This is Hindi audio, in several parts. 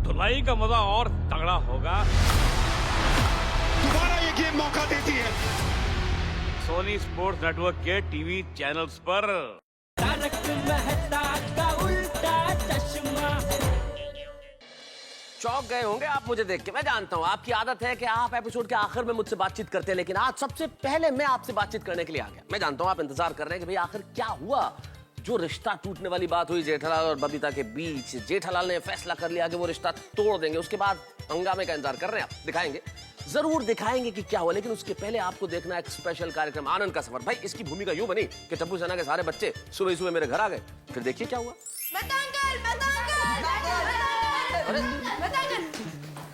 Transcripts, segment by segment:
धुलाई का मजा और तगड़ा होगा। दोबारा ये गेम मौका देती है। सोनी स्पोर्ट्स नेटवर्क के टीवी चैनल्स पर। तारक मेहता का उल्टा चश्मा। चौंक गए होंगे आप मुझे देख के, मैं जानता हूँ आपकी आदत है कि आप एपिसोड के आखिर में मुझसे बातचीत करते हैं, लेकिन आज सबसे पहले मैं आपसे बातचीत करने के लिए आ गया। मैं जानता हूँ आप इंतजार कर रहे हैं कि भाई आखिर क्या हुआ, जो रिश्ता टूटने वाली बात हुई जेठालाल और बबीता के बीच। जेठालाल ने फैसला कर लिया कि वो रिश्ता तोड़ देंगे, उसके बाद हंगामे का इंतजार कर रहे हैं आप। दिखाएंगे, जरूर दिखाएंगे कि क्या हुआ, लेकिन उसके पहले आपको देखना एक स्पेशल कार्यक्रम आनंद का सफर। भाई इसकी भूमिका यूं बनी कि टप्पू सेना के सारे बच्चे सुबह सुबह मेरे घर आ गए। फिर देखिए क्या हुआ।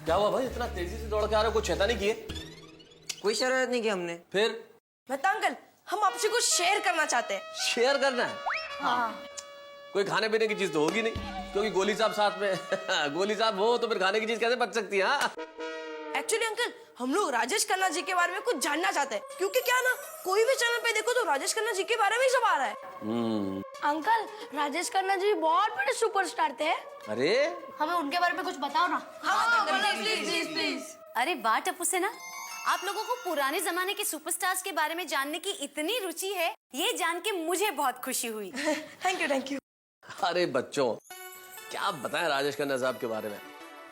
क्या हुआ भाई, इतना तेजी से दौड़ के आ रहे हो, कुछ शैतानी किए? कोई शरारत नहीं की हमने। फिर मेहता अंकल, हम आपसे कुछ शेयर करना चाहते हैं। शेयर करना है? हाँ। कोई खाने पीने की चीज तो होगी नहीं, क्योंकि गोली साहब साथ में गोली साहब हो तो फिर खाने की चीज कैसे बच सकती है? एक्चुअली अंकल, हम लोग राजेश खन्ना जी के बारे में कुछ जानना चाहते हैं, क्योंकि क्या ना, कोई भी चैनल पे देखो तो राजेश खन्ना जी के बारे में ही सब आ रहा है। अंकल, राजेश खन्ना जी बहुत बड़े सुपरस्टार थे। अरे हमें उनके बारे में कुछ बताओ ना। प्लीज। अरे वाह टप्पू सेना, आप लोगों को पुराने जमाने के सुपरस्टार्स के बारे में जानने की इतनी रुचि है, ये जान के मुझे बहुत खुशी हुई। Thank you. अरे बच्चों, क्या बताएं राजेश खन्ना साहब के बारे में।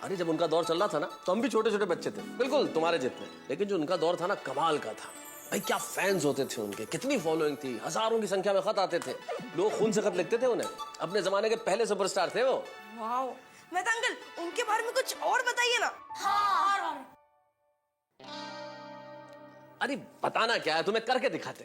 अरे जब उनका दौर चल रहा था ना, तो हम भी छोटे छोटे बच्चे थे, बिल्कुल तुम्हारे जितने, लेकिन जो उनका दौर था ना, कमाल का था भाई। क्या फैंस होते थे उनके, कितनी फॉलोइंग थी, हजारों की संख्या में खत आते थे, लोग खून से खत लिखते थे उन्हें। अपने जमाने के पहले सुपरस्टार थे वो। वाओ, मेहता अंकल, उनके बारे में कुछ और बताइए ना। हाँ। अरे बताना क्या है, तुम्हें करके दिखाते।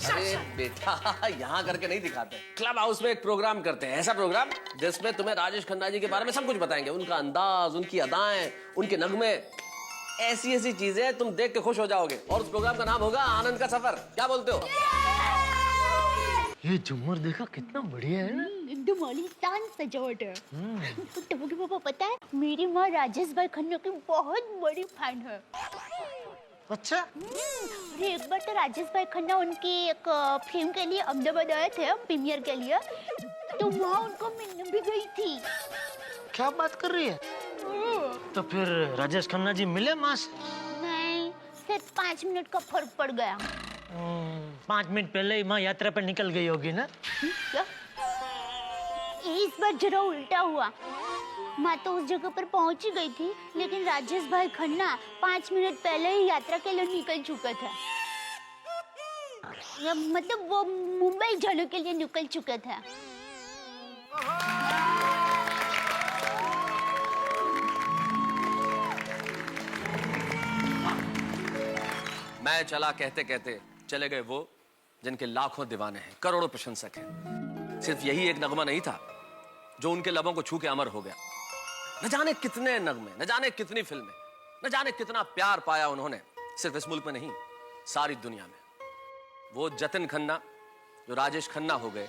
अरे बेटा, यहाँ करके नहीं दिखाते, क्लब हाउस में एक प्रोग्राम करते हैं, ऐसा प्रोग्राम जिसमें तुम्हें राजेश खन्ना जी के बारे में सब कुछ बताएंगे। उनका अंदाज, उनकी अदाएं, उनके नगमे, ऐसी ऐसी चीजें तुम देख के खुश हो जाओगे। और उस प्रोग्राम का नाम होगा आनंद का सफर। क्या बोलते हो? ये झूमर देखा कितना बढ़िया है ना, एकदम आलीशान सजावट है। टप्पू के पापा, पता है मेरी माँ राजेश भाई खन्ना की बहुत बड़ी फैन है। अच्छा। अरे एक बार तो राजेश भाई खन्ना उनकी एक फिल्म के लिए अहमदाबाद आए थे प्रीमियर के लिए, तो वहाँ उनको मिलने भी गई थी। क्या बात कर रही है? तो फिर राजेश खन्ना जी मिले माँ से? नहीं, सिर्फ 5 मिनट का फर्क पड़ गया। 5 मिनट पहले ही माँ यात्रा पर निकल गई होगी ना? क्या? इस बार जरा उल्टा हुआ। माँ तो उस जगह पर पहुंच ही गई थी, लेकिन राजेश भाई खन्ना 5 मिनट पहले ही यात्रा के लिए निकल चुका था। मतलब वो मुंबई जाने के लिए निकल चुका था। मैं चला कहते कहते चले गए वो जिनके लाखों दीवाने हैं, करोड़ों प्रशंसक हैं। सिर्फ यही एक नगमा नहीं था जो उनके लबों को छू के अमर हो गया। न जाने कितने नगमे, न जाने कितनी फिल्में, न जाने कितना प्यार पाया उन्होंने, सिर्फ इस मुल्क में नहीं, सारी दुनिया में। वो जतिन खन्ना जो राजेश खन्ना हो गए,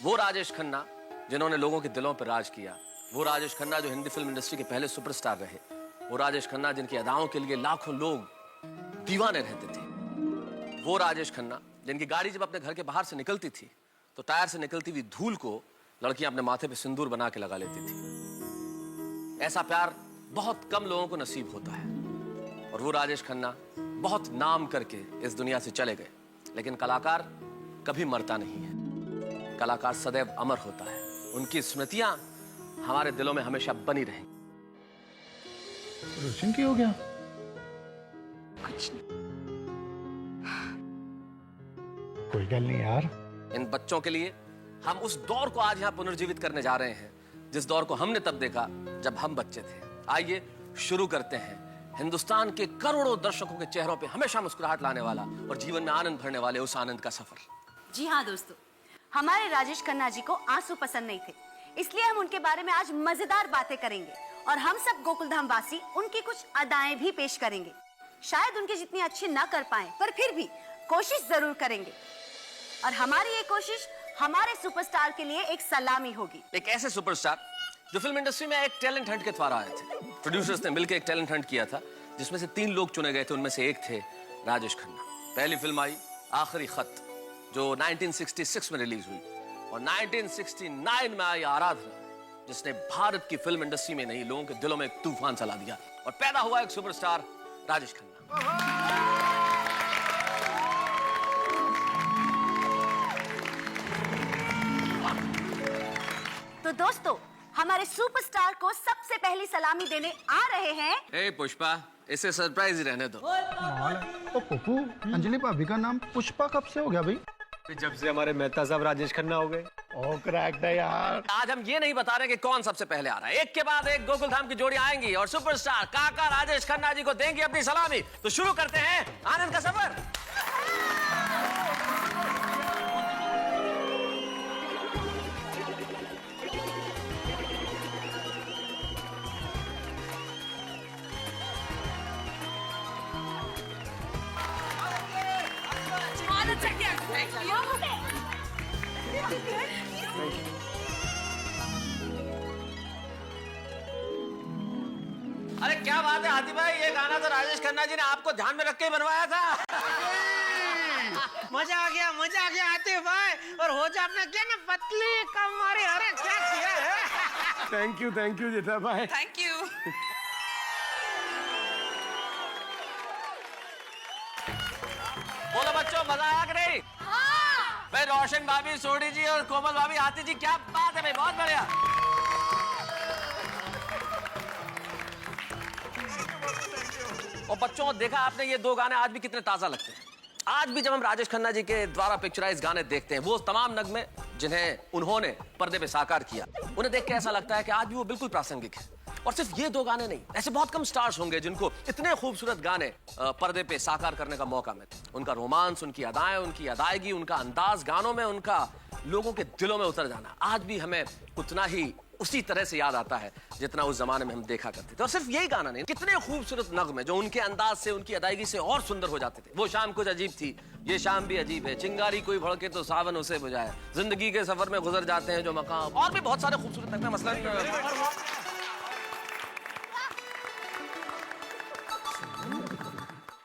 वो राजेश खन्ना जिन्होंने लोगों के दिलों पर राज किया, वो राजेश खन्ना जो हिंदी फिल्म इंडस्ट्री के पहले सुपरस्टार रहे, वो राजेश खन्ना जिनकी अदाओं के लिए लाखों लोग दीवाने रहते थे, वो राजेश खन्ना जिनकी गाड़ी जब अपने घर के बाहर से निकलती थी तो टायर से निकलती हुई धूल को लड़कियां अपने माथे पे सिंदूर बना के लगा लेती थी। ऐसा प्यार बहुत कम लोगों को नसीब होता है। और वो राजेश खन्ना बहुत नाम करके इस दुनिया से चले गए, लेकिन कलाकार कभी मरता नहीं है, कलाकार सदैव अमर होता है। उनकी स्मृतियां हमारे दिलों में हमेशा बनी रहेंगी। रोशन की हो गया? कुछ नहीं। कोई गल नहीं यार। इन बच्चों के लिए हम उस दौर को आज यहाँ पुनर्जीवित करने जा रहे हैं जिस दौर को हमने तब देखा जब हम बच्चे थे। आइए शुरू करते हैं हिंदुस्तान के करोड़ों दर्शकों के चेहरों पे हमेशा मुस्कुराहट लाने वाला और जीवन में आनंद भरने वाले उस आनंद का सफर। जी हाँ दोस्तों, हमारे राजेश खन्ना जी को आंसू पसंद नहीं थे, इसलिए हम उनके बारे में आज मजेदार बातें करेंगे और हम सब गोकुलधाम वासी उनकी कुछ अदाएं भी पेश करेंगे। शायद उनकी जितनी अच्छी ना कर पाए, पर फिर भी कोशिश जरूर करेंगे। और हमारी ये कोशिश हमारे सुपरस्टार के लिए एक सलामी होगी। एक ऐसे सुपरस्टार जो फिल्म इंडस्ट्री में एक टैलेंट हंट के द्वारा आए थे। प्रोड्यूसर्स ने मिलकर एक टैलेंट हंट किया था जिसमें से 3 लोग चुने गए थे, उनमें से एक थे राजेश खन्ना। पहली फिल्म आई आखिरी खत जो 1966 में रिलीज हुई और 1969 में आई आराधना जिसने भारत की फिल्म इंडस्ट्री में नहीं, लोगों के दिलों में एक तूफान चला दिया और पैदा हुआ एक सुपरस्टार, राजेश खन्ना। तो दोस्तों, हमारे सुपरस्टार को सबसे पहली सलामी देने आ रहे हैं। ए पुष्पा, इसे सरप्राइज ही रहने दो। तो पप्पू, अंजलि भाभी का नाम पुष्पा कब से हो गया भाई? जब से हमारे मेहता साहब राजेश खन्ना हो गए। ओ क्रैक्ड है यार। आज हम ये नहीं बता रहे कि कौन सबसे पहले आ रहा है। एक के बाद एक गोकुलधाम की जोड़ी आएंगी और सुपरस्टार काका राजेश खन्ना जी को देंगे अपनी सलामी। तो शुरू करते हैं आनंद का सफर। अरे क्या बात है हाथी भाई, ये गाना तो राजेश खन्ना जी ने आपको ध्यान में रख के बनवाया था। मजा आ गया आते भाई। और हो जा अपना क्या ना पतली कमरे। अरे क्या किया है। थैंक यू जेठा भाई। Thank you. बोलो बच्चों, मजा आया कि नहीं? भाई रोशन भाभी, सोडी जी और कोमल भाभी, आती जी, क्या बात है भाई, बहुत बढ़िया। और बच्चों, देखा आपने ये दो गाने आज भी कितने ताजा लगते हैं। आज भी जब हम राजेश खन्ना जी के द्वारा पिक्चराइज गाने देखते हैं, वो तमाम नगमे जिन्हें उन्होंने पर्दे पे साकार किया, उन्हें देख के ऐसा लगता है कि आज भी वो बिल्कुल प्रासंगिक है। और सिर्फ ये दो गाने नहीं, ऐसे बहुत कम स्टार्स होंगे जिनको इतने खूबसूरत गाने पर्दे पे साकार करने का मौका मिले। उनका रोमांस, उनकी अदाएं, उनकी अदायगी, उनका अंदाज गानों में, उनका लोगों के दिलों में उतर जाना आज भी हमें उतना ही उसी तरह से याद आता है जितना उस जमाने में हम देखा करते थे। और सिर्फ यही गाना नहीं, कितने खूबसूरत नगमे जो उनके अंदाज से, उनकी अदायगी से और सुंदर हो जाते थे। वो शाम कुछ अजीब थी, ये शाम भी अजीब है, चिंगारी कोई भड़के तो सावन उसे बुझाए, जिंदगी के सफर में गुजर जाते हैं जो मकाम, और भी बहुत सारे खूबसूरत नगमे। मसलन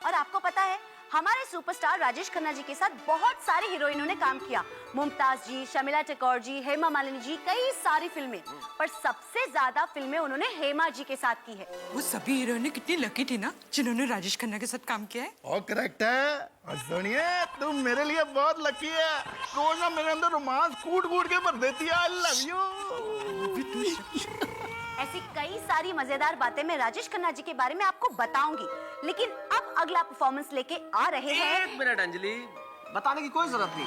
और आपको पता है, हमारे सुपरस्टार राजेश खन्ना जी के साथ बहुत सारी हीरोइनों ने काम किया। मुमताज जी, शर्मिला टेगोर जी, हेमा मालिनी जी, कई सारी फिल्में। पर सबसे ज्यादा फिल्में उन्होंने हेमा जी के साथ की है। वो सभी हीरोइनें कितनी लकी थी ना, जिन्होंने राजेश खन्ना के साथ काम किया है। ओ करेक्ट है। और सुनिए, तुम मेरे लिए बहुत लकी है। रोज ना मेरे अंदर रोमांस कूट के भर देती है। I love you. ऐसी कई सारी मजेदार बातें मैं राजेश खन्ना जी के बारे में आपको बताऊंगी, लेकिन अब अगला परफॉर्मेंस लेके आ रहे हैं। एक मिनट अंजलि, बताने की कोई जरूरत नहीं।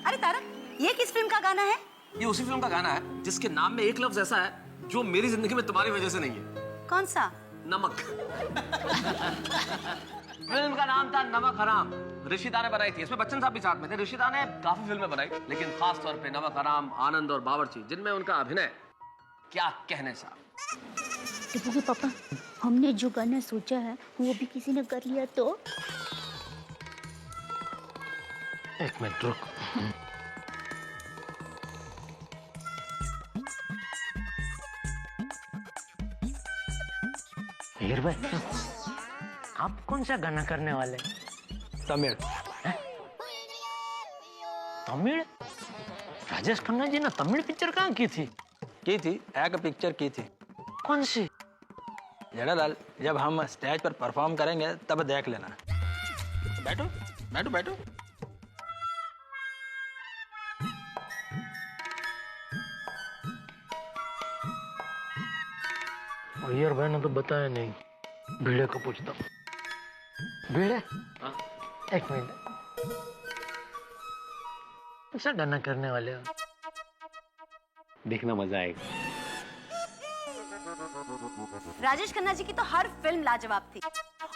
अरे तारक, ये किस फिल्म का गाना है? ये उसी फिल्म का गाना है जिसके नाम में एक लफ्ज ऐसा है जो मेरी जिंदगी में तुम्हारी वजह से नहीं है। कौन सा? नमक। फिल्म का नाम था नमक हराम। ऋषिदा ने बनाई थी, इसमें बच्चन साहब भी साथ में थे। ऋषिदा ने काफी फिल्में बनाई, लेकिन खास तौर पे नमक हराम, आनंद और बावर्ची, जिनमें उनका अभिनय क्या कहने साहब। टिप्पू के पापा, हमने जो गाना सोचा है वो भी किसी ने कर लिया तो? एक मिनट रुक। हीर भाई, आप कौन सा गाना करने वाले? तमिल। तमिल? राजेश खन्ना जी ने तमिल पिक्चर कहाँ की थी? एक पिक्चर की थी। कौन सी? जेठालाल, जब हम स्टेज पर परफॉर्म करेंगे तब देख लेना। बैठो बैठो बैठो। अय्यर भाई ने तो बताया नहीं, भिड़े को पूछता हूँ। भिड़े, एक मिनट, कैसा गाना करने वाले हो? देखना मजा आएगा। राजेश खन्ना जी की तो हर फिल्म लाजवाब थी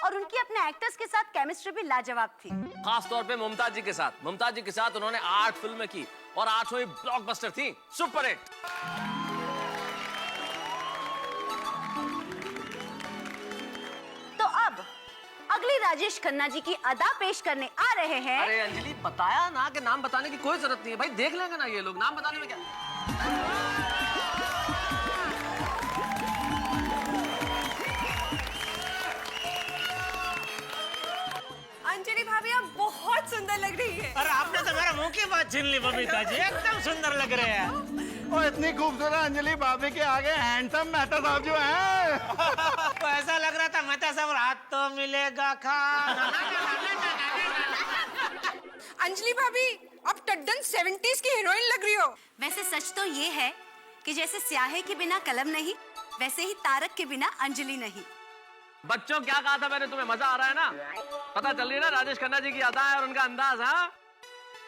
और उनकी अपने एक्टर्स के साथ केमिस्ट्री भी लाजवाब थी। खास तौर पे मुमताज जी के साथ। मुमताज जी के साथ उन्होंने 8 फिल्में की और 8 ही ब्लॉकबस्टर थी, सुपर हिट। तो अब अगली राजेश खन्ना जी की अदा पेश करने आ रहे हैं। अरे अंजलि, बताया ना कि नाम बताने की कोई जरूरत नहीं है भाई, देख लेंगे ना ये लोग, नाम बताने में क्या। अंजलि भाभी, आप बहुत सुंदर लग रही है। और आपने तो मेरा मुंह की बात छीन ली बबीता जी, एकदम सुंदर लग रहे हैं। और इतनी खूबसूरत अंजलि भाभी के आगे हैंडसम मेहता साहब जो हैं। तो ऐसा लग रहा था मेहता साहब हाथ तो मिलेगा खाना। अंजलि भाभी अब टड्डन 70s की हीरोइन लग रही हो। वैसे सच तो ये है कि जैसे स्याहे के बिना कलम नहीं, वैसे ही तारक के बिना अंजलि नहीं। बच्चों क्या कहा था मैंने तुम्हें, मजा आ रहा है ना? पता चल रही है ना राजेश खन्ना जी की अदाएं और उनका अंदाज? हाँ,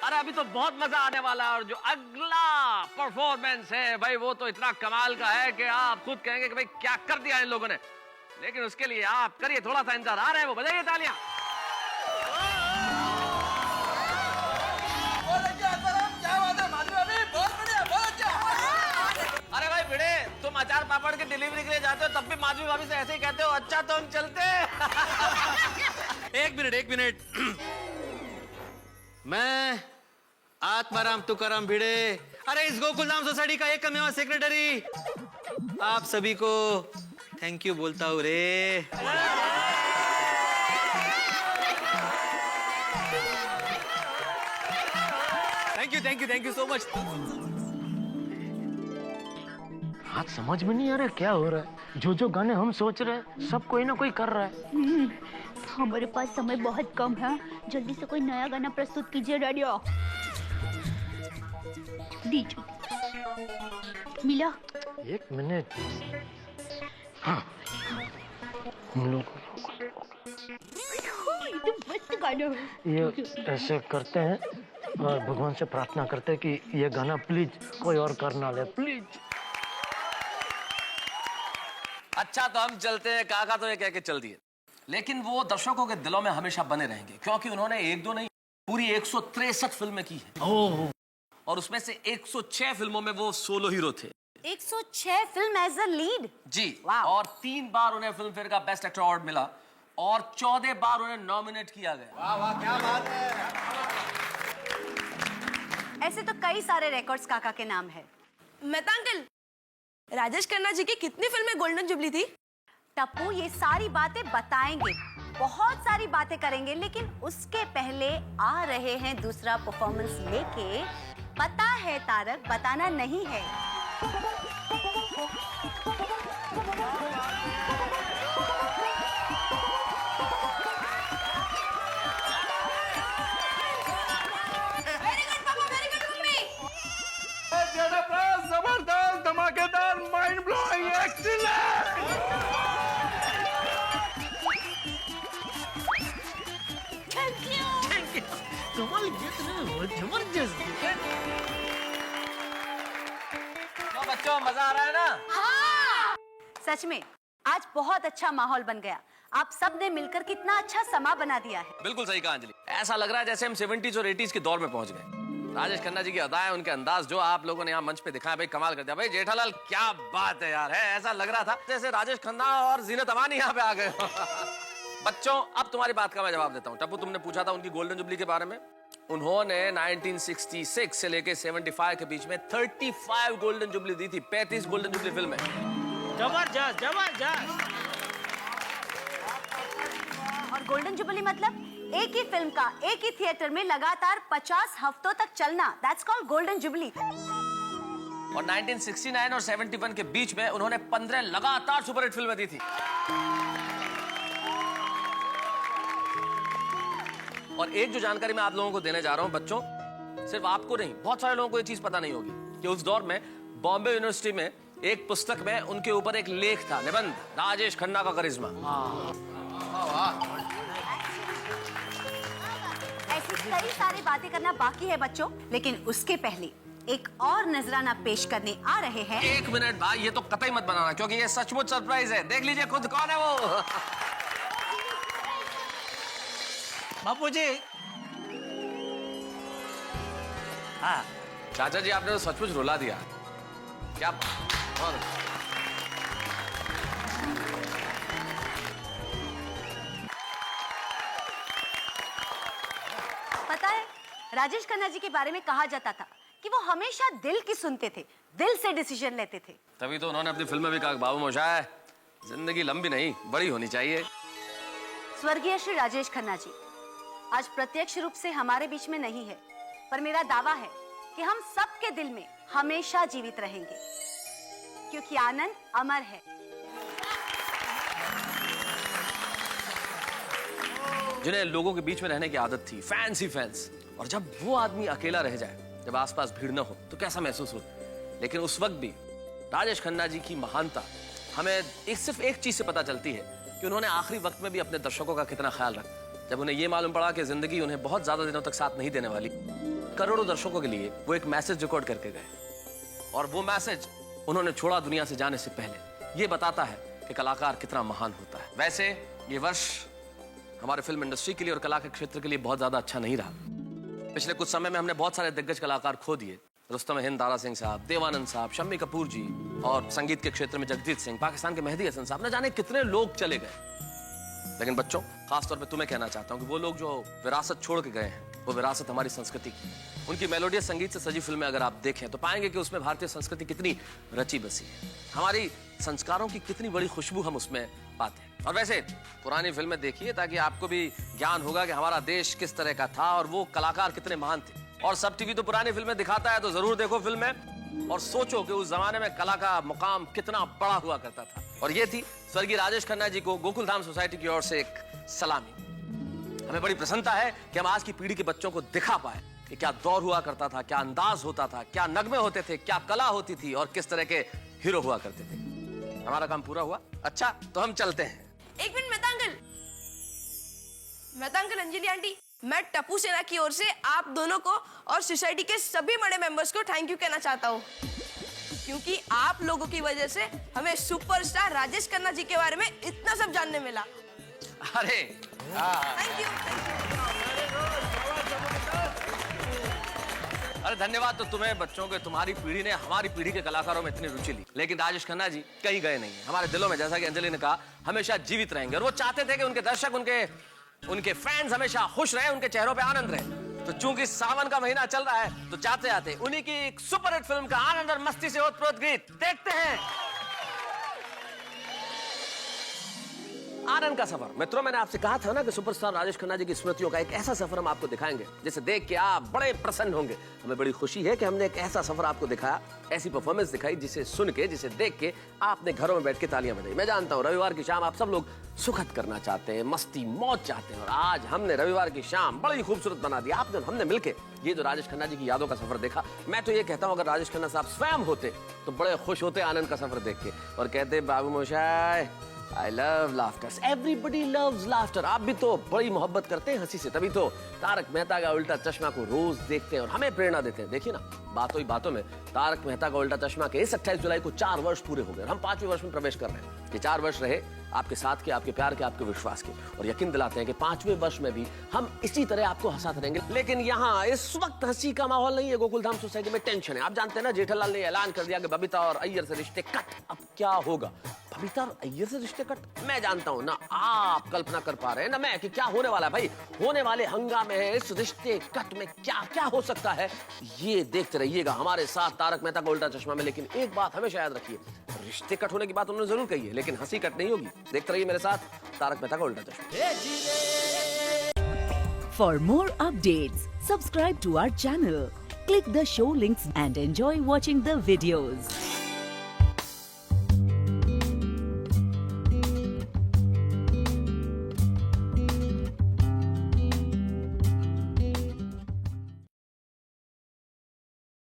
अरे अभी तो बहुत मजा आने वाला है। और जो अगला परफॉर्मेंस है भाई वो तो इतना कमाल का है कि आप खुद कहेंगे कि भाई क्या कर दिया इन लोगों ने। लेकिन उसके लिए आप करिए थोड़ा सा इंतजार। आ रहे हैं वो, बजाइए तालियां। अरे भाई भिड़े, तुम अचार पापड़ की डिलीवरी के लिए जाते हो तब भी माधवी भाभी से ऐसे ही कहते हो अच्छा तो हम चलते। एक मिनट मैं आत्माराम तुकाराम भिड़े, अरे इस गोकुलधाम सोसाइटी का एकमेव सेक्रेटरी आप सभी को थैंक यू बोलता हूँ रे। Thank you so much. बात समझ में नहीं आ रहा क्या हो रहा है। जो गाने हम सोच रहे हैं सब कोई ना कोई कर रहा है। हमारे पास समय बहुत कम है, जल्दी से कोई नया गाना प्रस्तुत कीजिए रेडियो। दीजिए मिला। एक मिनट, हाँ हम लोग ये तो मस्त गाना है। ये ऐसे करते हैं और भगवान से प्रार्थना करते हैं कि ये गाना प्लीज कोई और कर ना ले, प्लीज। अच्छा तो हम चलते हैं, काका तो ये कह के चल दिए, लेकिन वो दर्शकों के दिलों में हमेशा बने रहेंगे क्योंकि उन्होंने एक दो नहीं पूरी 163 फिल्में की है। और उसमें से 106 फिल्मों में वो सोलो हीरो थे। 106 फिल्म एज अ लीड जी। वाह। और 3 बार उन्हें फिल्म फेयर का बेस्ट एक्टर अवार्ड मिला और 14 बार उन्हें नॉमिनेट किया गया। वाह वाह क्या बात है। ऐसे तो कई सारे रिकॉर्ड्स काका के नाम है। मेहता अंकल, राजेश खन्ना जी की कितनी फिल्में गोल्डन जुबली थी? टप्पू ये सारी बातें बताएंगे, बहुत सारी बातें करेंगे, लेकिन उसके पहले आ रहे हैं दूसरा परफॉर्मेंस लेके। पता है तारक, बताना नहीं है। जबरदस्त, धमाकेदार, माइंड ब्लोइंग, एक्सीलेंट। कमाल जबरदस्त। तो बच्चों मजा आ रहा है ना? हाँ! सच में आज बहुत अच्छा माहौल बन गया। आप सब ने मिलकर कितना अच्छा समा बना दिया है। बिल्कुल सही कहा अंजलि, ऐसा लग रहा है जैसे हम 70s और 80s के दौर में पहुंच गए। राजेश खन्ना जी की अदाएं, उनके अंदाज जो आप लोगों ने यहाँ मंच पे दिखाया भाई कमाल कर दिया। भाई जेठालाल क्या बात है यार, है ऐसा लग रहा था जैसे राजेश खन्ना और जीनत अमानी यहाँ पे आ गए। बच्चों अब तुम्हारी बात का मैं जवाब देता हूँ। टप्पू तुमने पूछा था उनकी गोल्डन जुबली के बारे में। उन्होंने 1966 से लेके 75 के बीच में 35 गोल्डन जुबली दी थी, 35 गोल्डन जुबली फिल्में। जबरदस्त जबरदस्त। और गोल्डन जुबली मतलब एक ही फिल्म का एक ही थिएटर में लगातार 50 हफ्तों तक चलना, दैट्स कॉल्ड गोल्डन जुबली। और 1969 और 71 के बीच में उन्होंने 15 लगातार सुपरहिट फिल्में दी थी। और एक जो जानकारी मैं आप लोगों को देने जा रहा हूं बच्चों, सिर्फ आपको नहीं बहुत सारे लोगों को ये चीज पता नहीं होगी कि उस दौर में बॉम्बे यूनिवर्सिटी में एक पुस्तक में उनके ऊपर एक लेख था, निबंध, राजेश खन्ना का करिश्मा। ऐसी कई सारी बातें करना बाकी है बच्चों, लेकिन उसके पहले एक और नजराना पेश करने आ रहे हैं। एक मिनट भाई, ये तो कतई मत बनाना क्योंकि ये सचमुच सरप्राइज है। देख लीजिए खुद कौन है वो। बापू जी। हाँ चाचा जी, आपने तो सचमुच रुला दिया। क्या बहुत अच्छा। पता है राजेश खन्ना जी के बारे में कहा जाता था कि वो हमेशा दिल की सुनते थे, दिल से डिसीजन लेते थे। तभी तो उन्होंने अपनी फिल्म में भी कहा, बाबू मोशाय जिंदगी लंबी नहीं बड़ी होनी चाहिए। स्वर्गीय श्री राजेश खन्ना जी आज प्रत्यक्ष रूप से हमारे बीच में नहीं है, पर मेरा दावा है कि हम सबके दिल में हमेशा जीवित रहेंगे, क्योंकि आनंद अमर है। जिन्हें लोगों के बीच में रहने की आदत थी, फैंस ही फैंस, और जब वो आदमी अकेला रह जाए, जब आसपास भीड़ न हो, तो कैसा महसूस हो। लेकिन उस वक्त भी राजेश खन्ना जी की महानता हमें सिर्फ एक चीज से पता चलती है कि उन्होंने आखिरी वक्त में भी अपने दर्शकों का कितना ख्याल रखा। जब उन्हें यह मालूम पड़ा कि जिंदगी उन्हें बहुत ज्यादा दिनों तक साथ नहीं देने वाली, करोड़ों दर्शकों के लिए वो एक मैसेज रिकॉर्ड करके गए, और वो मैसेज उन्होंने छोड़ा दुनिया से जाने से पहले। ये बताता है कि कलाकार कितना महान होता है। वैसे ये वर्ष हमारे फिल्म इंडस्ट्री के लिए और कला के क्षेत्र के लिए बहुत ज्यादा अच्छा नहीं रहा। पिछले कुछ समय में हमने बहुत सारे दिग्गज कलाकार खो दिए। रुस्तम हिंद दारा सिंह साहब, देवानंद साहब, शम्मी कपूर जी, और संगीत के क्षेत्र में जगजीत सिंह, पाकिस्तान के मेहदी हसन साहब, न जाने कितने लोग चले गए। लेकिन बच्चों, खासतौर पे तुम्हें कहना चाहता हूँ कि वो लोग जो विरासत छोड़ के गए हैं, वो विरासत हमारी संस्कृति की। उनकी मेलोडियस संगीत से सजी फिल्में अगर आप देखें तो पाएंगे कि उसमें भारतीय संस्कृति कितनी रची बसी है, हमारी संस्कारों की कितनी बड़ी खुशबू हम उसमें पाते हैं। और वैसे पुरानी फिल्में देखिए ताकि आपको भी ज्ञान होगा कि हमारा देश किस तरह का था और वो कलाकार कितने महान थे। और सब टीवी तो पुरानी फिल्में दिखाता है, तो जरूर देखो फिल्में और सोचो कि उस जमाने में कला का मुकाम कितना बड़ा हुआ करता था। और ये थी स्वर्गीय राजेश खन्ना जी को गोकुलधाम सोसाइटी की ओर से एक सलामी। हमें बड़ी प्रसन्नता है कि हम आज की पीढ़ी के बच्चों को दिखा पाए कि क्या दौर हुआ करता था, क्या अंदाज होता था, क्या नगमे होते थे, क्या कला होती थी और किस तरह के हीरो हुआ करते थे। हमारा काम पूरा हुआ। अच्छा, तो हम चलते हैं। एक minute Mehta uncle, Anjali aunty, मैं टप्पू सेना की ओर से आप दोनों को और सोसाइटी के सभी बड़े मेंबर्स को थैंक यू कहना चाहता हूँ, क्योंकि आप लोगों की वजह से हमें सुपरस्टार राजेश खन्ना जी के बारे में इतना सब जानने मिला। अरे थैंक यू। अरे धन्यवाद तो तुम्हें बच्चों के, तुम्हारी पीढ़ी ने हमारी पीढ़ी के कलाकारों में इतनी रुचि ली। लेकिन राजेश खन्ना जी कहीं गए नहीं, हमारे दिलों में, जैसा कि अंजलि ने कहा, हमेशा जीवित रहेंगे। और वो चाहते थे कि उनके दर्शक, उनके फैंस हमेशा खुश रहे, उनके चेहरों पे आनंद रहे। तो चूंकि सावन का महीना चल रहा है, तो चाहते आते उन्हीं की एक सुपरहिट फिल्म का आनंद और मस्ती से ओतप्रोत गीत देखते हैं। आनंद का सफर। मित्रों, मैंने आपसे कहा था ना कि सुपरस्टार राजेश खन्ना जी की स्मृतियों का एक ऐसा सफर हम आपको दिखाएंगे जिसे देख के आप बड़े प्रसन्न होंगे। हमें बड़ी खुशी है कि हमने एक ऐसा सफर आपको दिखाया, ऐसी परफॉर्मेंस दिखाई जिसे सुन के, जिसे देख के आपने घरों में बैठ के तालियां बजाई। मैं जानता हूं रविवार की शाम आप सब लोग सुखद करना चाहते हैं, मस्ती मौज चाहते हैं, और आज हमने रविवार की शाम बड़ी खूबसूरत बना दी। आपने, हमने मिलके ये जो राजेश खन्ना जी की यादों का सफर देखा, मैं तो ये कहता हूं अगर राजेश खन्ना साहब स्वयं होते तो बड़े खुश होते आनंद का सफर देख के, और कहते बाबू मोशाय, I love laughter. Everybody loves laughter. आप भी तो बड़ी मोहब्बत करते हैं हंसी से, तभी तो तारक मेहता का उल्टा चश्मा को रोज देखते हैं और हमें प्रेरणा देते हैं। देखिए ना, बातों ही बातों में तारक मेहता का उल्टा चश्मा के इस 28 जुलाई को 4 वर्ष पूरे हो गए। हम 5वें वर्ष में प्रवेश कर रहे हैं। ये 4 वर्ष रहे आपके साथ के, आपके प्यार के, आपके विश्वास के, और यकीन दिलाते हैं कि 5वें वर्ष में भी हम इसी तरह आपको हंसाते रहेंगे। लेकिन यहाँ इस वक्त हंसी का माहौल नहीं है। गोकुलधाम सोसाइटी में टेंशन है। आप जानते हैं ना, जेठालाल ने ऐलान कर दिया कि बबीता और अय्यर से रिश्ते कट। अब क्या होगा? बबीता और अय्यर से रिश्ते कट? मैं जानता हूं ना आप कल्पना कर पा रहे हैं ना मैं कि क्या होने वाला है। भाई, होने वाले हंगामे है इस रिश्ते कट में क्या क्या हो सकता है, ये देखते रहिएगा हमारे साथ तारक मेहता का उल्टा चश्मा में। लेकिन एक बात हमेशा याद रखिए, रिश्ते कट होने की बात उन्होंने जरूर कही है, लेकिन हंसी कट नहीं होगी। देखते रहिए मेरे साथ तारक मेहता का उल्टा चश्मा। For more updates, subscribe to our channel, click the show links and enjoy watching the videos.